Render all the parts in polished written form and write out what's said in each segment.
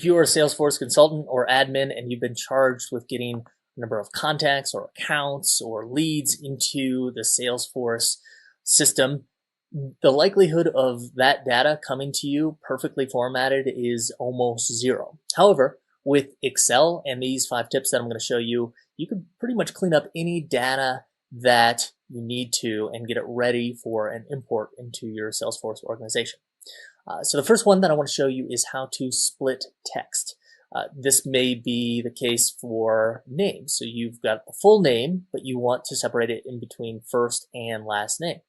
If you are a Salesforce consultant or admin and you've been charged with getting a number of contacts or accounts or leads into the Salesforce system, the likelihood of that data coming to you perfectly formatted is almost zero. However, with Excel and these 5 tips that I'm going to show you, you can pretty much clean up any data that you need to and get it ready for an import into your Salesforce organization. So the first one that I want to show you is how to split text. This may be the case for names. So you've got the full name, but you want to separate it in between first and last name.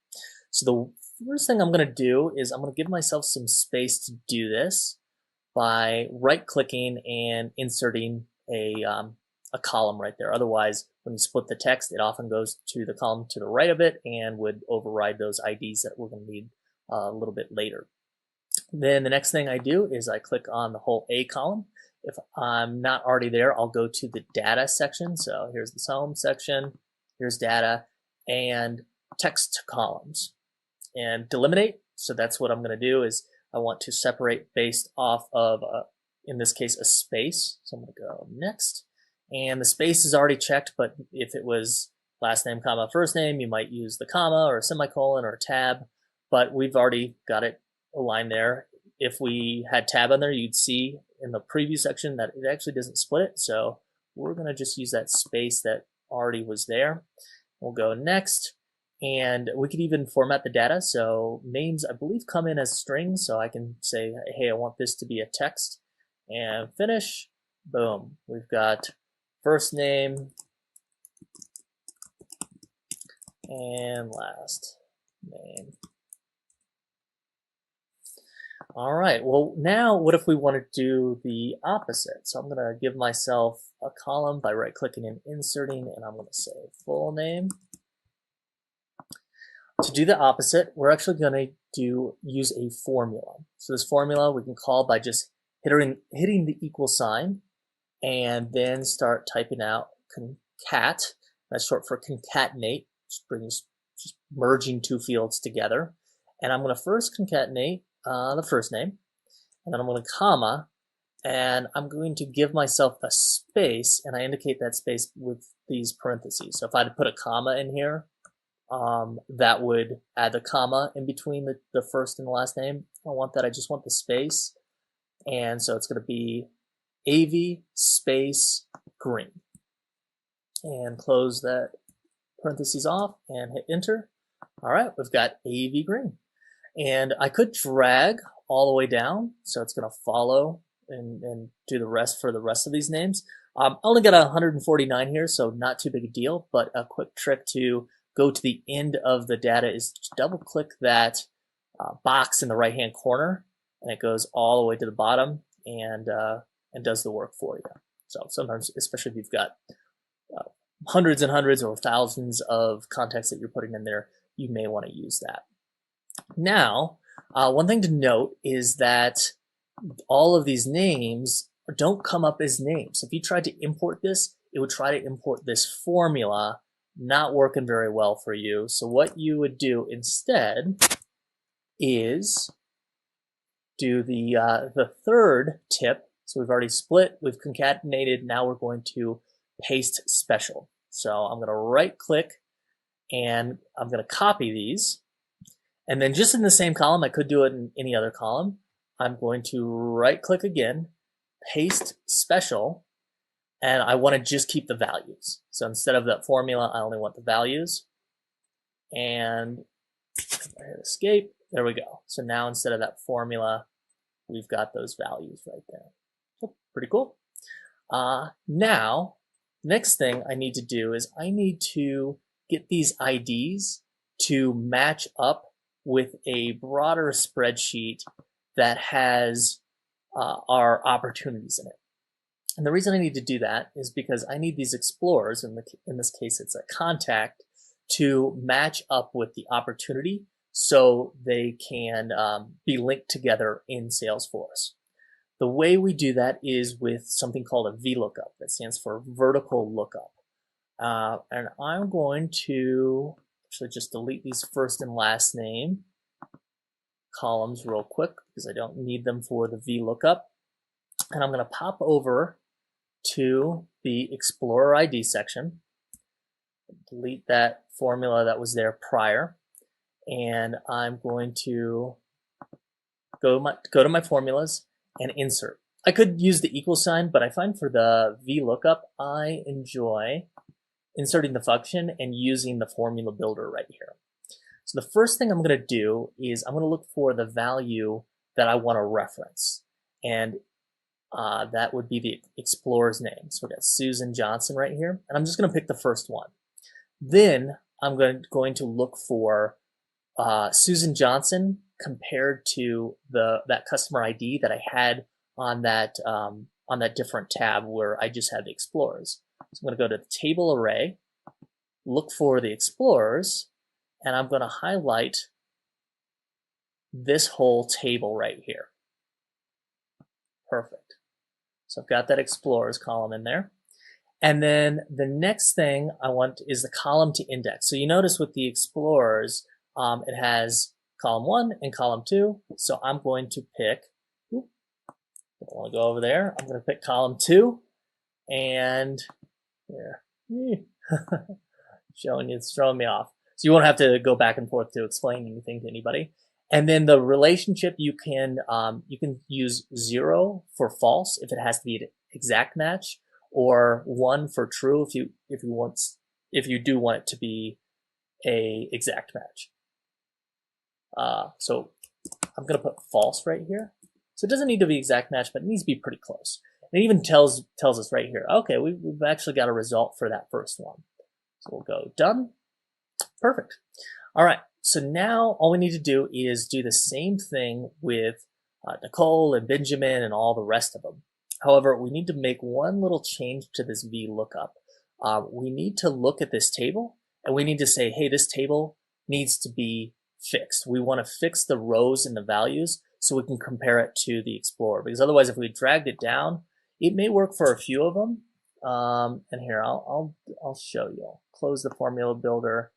So the first thing I'm going to do is I'm going to give myself some space to do this by right-clicking and inserting a column right there. Otherwise, when you split the text, it often goes to the column to the right of it and would override those IDs that we're going to need a little bit later. Then the next thing I do is I click on the whole A column. If I'm not already there, I'll go to the data section. So here's the home section, here's data, and text columns. And delimitate, so that's what I'm going to do is I want to separate based off of, in this case, a space. So I'm going to go next. And the space is already checked, but if it was last name, comma, first name, you might use the comma or a semicolon or a tab, but we've already got it aligned there. If we had tab on there, you'd see in the preview section that it actually doesn't split it. So we're going to just use that space that already was there. We'll go next. And we could even format the data. So names, I believe, come in as strings. So I can say, hey, I want this to be a text. And finish. Boom. We've got first name and last name. All right, well, now what if we want to do the opposite? So I'm going to give myself a column by right-clicking and inserting, and I'm going to say full name. To do the opposite, we're actually going to use a formula. So this formula we can call by just hitting the equal sign and then start typing out concat. That's short for concatenate, just merging 2 fields together. And I'm going to first concatenate the first name, and then I'm going to comma, and I'm going to give myself a space, and I indicate that space with these parentheses. So if I had to put a comma in here, that would add the comma in between the first and the last name. I don't want that, I just want the space. And so it's going to be AV space green. And close that parentheses off and hit enter. All right, we've got AV green. And I could drag all the way down, so it's going to follow and do the rest for the rest of these names. I only got 149 here, so not too big a deal, but a quick trick to go to the end of the data is to double-click that box in the right-hand corner, and it goes all the way to the bottom and does the work for you. So sometimes, especially if you've got hundreds and hundreds or thousands of contacts that you're putting in there, you may want to use that. Now, one thing to note is that all of these names don't come up as names. If you tried to import this, it would try to import this formula, not working very well for you. So what you would do instead is do the third tip. So we've already split, we've concatenated, now we're going to paste special. So I'm going to right click and I'm going to copy these. And then just in the same column, I could do it in any other column. I'm going to right click again, paste special, and I want to just keep the values. So instead of that formula, I only want the values. And I hit escape, there we go. So now instead of that formula, we've got those values right there. So pretty cool. Now, next thing I need to do is I need to get these IDs to match up with a broader spreadsheet that has our opportunities in it. And the reason I need to do that is because I need these explorers, in this case it's a contact, to match up with the opportunity so they can be linked together in Salesforce. The way we do that is with something called a VLOOKUP. That stands for vertical lookup. And I'm going to actually just delete these first and last name columns real quick because I don't need them for the VLOOKUP. And I'm going to pop over to the Explorer ID section, delete that formula that was there prior, and I'm going to go to my formulas and insert. I could use the equal sign, but I find for the VLOOKUP, I enjoy inserting the function and using the formula builder right here. So the first thing I'm going to do is I'm going to look for the value that I want to reference. And that would be the explorer's name. So we got Susan Johnson right here. And I'm just going to pick the first one. Then I'm going to look for Susan Johnson compared to that customer ID that I had on that different tab where I just had the explorers. So I'm going to go to the table array, look for the explorers, and I'm going to highlight this whole table right here. Perfect. So I've got that explorers column in there. And then the next thing I want is the column to index. So you notice with the explorers, it has column 1 and column 2. So I'm going to pick, don't want to go over there. I'm going to pick column 2, and there, showing you, it's throwing me off. So you won't have to go back and forth to explain anything to anybody. And then the relationship, you can use 0 for false if it has to be an exact match, or 1 for true if you do want it to be a exact match. So I'm going to put false right here. So it doesn't need to be exact match, but it needs to be pretty close. It even tells us right here, okay, we've actually got a result for that first one. So we'll go done. Perfect. All right. So now all we need to do is do the same thing with Nicole and Benjamin and all the rest of them. However, we need to make one little change to this VLOOKUP. We need to look at this table, and we need to say, hey, this table needs to be fixed. We want to fix the rows and the values so we can compare it to the Explorer. Because otherwise, if we dragged it down, it may work for a few of them. And here, I'll show you. I'll close the formula builder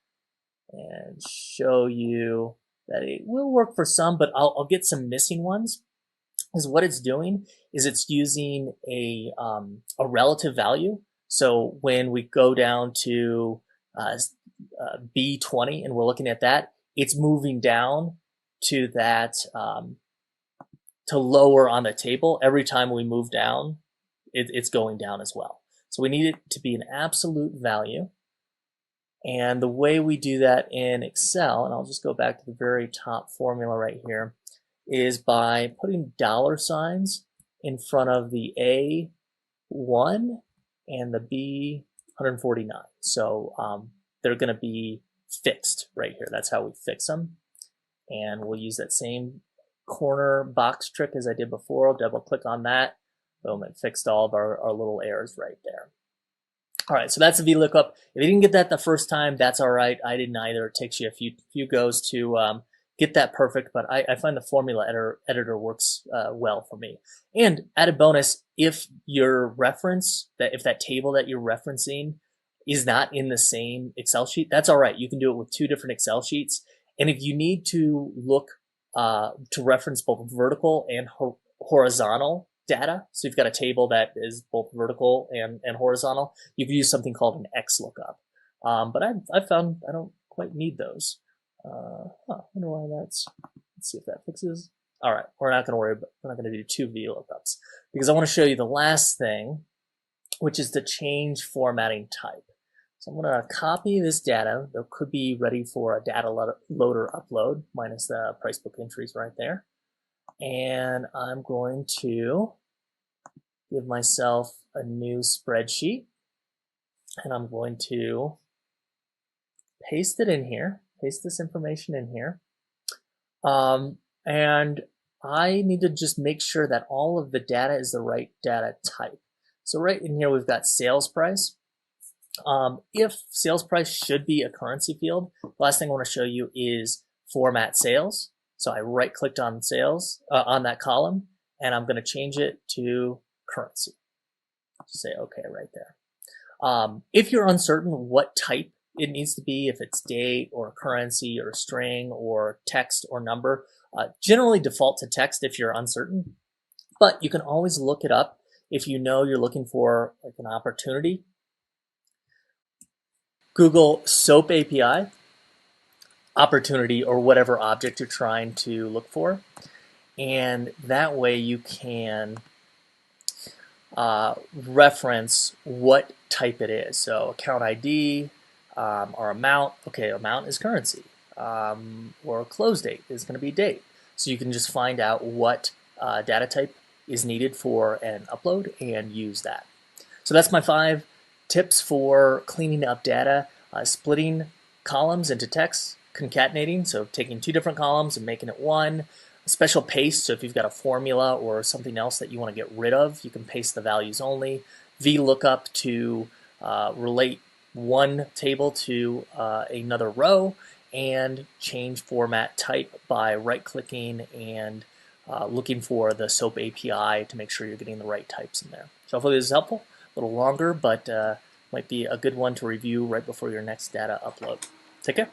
and show you that it will work for some, but I'll get some missing ones. Because what it's doing is it's using a relative value. So when we go down to B20 and we're looking at that, it's moving down to that to lower on the table. Every time we move down, it's going down as well. So we need it to be an absolute value. And the way we do that in Excel, and I'll just go back to the very top formula right here, is by putting dollar signs in front of the A1 and the B149. So they're going to be fixed right here. That's how we fix them. And we'll use that same corner box trick as I did before. I'll double click on that. Boom, it fixed all of our little errors right there. All right, so that's the VLOOKUP. If you didn't get that the first time, that's all right. I didn't either. It takes you a few goes to get that perfect, but I find the formula editor works well for me. And added bonus, if your reference, if that table that you're referencing is not in the same Excel sheet, that's all right. You can do it with 2 different Excel sheets. And if you need to look to reference both vertical and horizontal data, so you've got a table that is both vertical and horizontal, you can use something called an XLOOKUP. But I've found I don't quite need those. I wonder why that's. Let's see if that fixes. All right, we're not going to worry about. We're not going to do 2 VLOOKUPs because I want to show you the last thing, which is to change formatting type. So I'm going to copy this data that could be ready for a data loader upload, minus the price book entries right there. And I'm going to give myself a new spreadsheet, and I'm going to paste it in here, paste this information in here. And I need to just make sure that all of the data is the right data type. So right in here, we've got sales price. If sales price should be a currency field, the last thing I want to show you is format sales. So I right-clicked on sales on that column, and I'm going to change it to currency. Just say OK right there. If you're uncertain what type it needs to be, if it's date or currency or string or text or number, generally default to text if you're uncertain. But you can always look it up if you know you're looking for like an opportunity. Google SOAP API, opportunity, or whatever object you're trying to look for. And that way you can reference what type it is. So account ID or amount. Okay, amount is currency. Or close date is going to be date. So you can just find out what data type is needed for an upload and use that. So that's my 5 tips for cleaning up data, splitting columns into text, concatenating, so taking 2 different columns and making it one, special paste, so if you've got a formula or something else that you want to get rid of, you can paste the values only, VLOOKUP to relate one table to another row, and change format type by right-clicking and looking for the SOAP API to make sure you're getting the right types in there. So hopefully this is helpful. A little longer, but might be a good one to review right before your next data upload. Take care.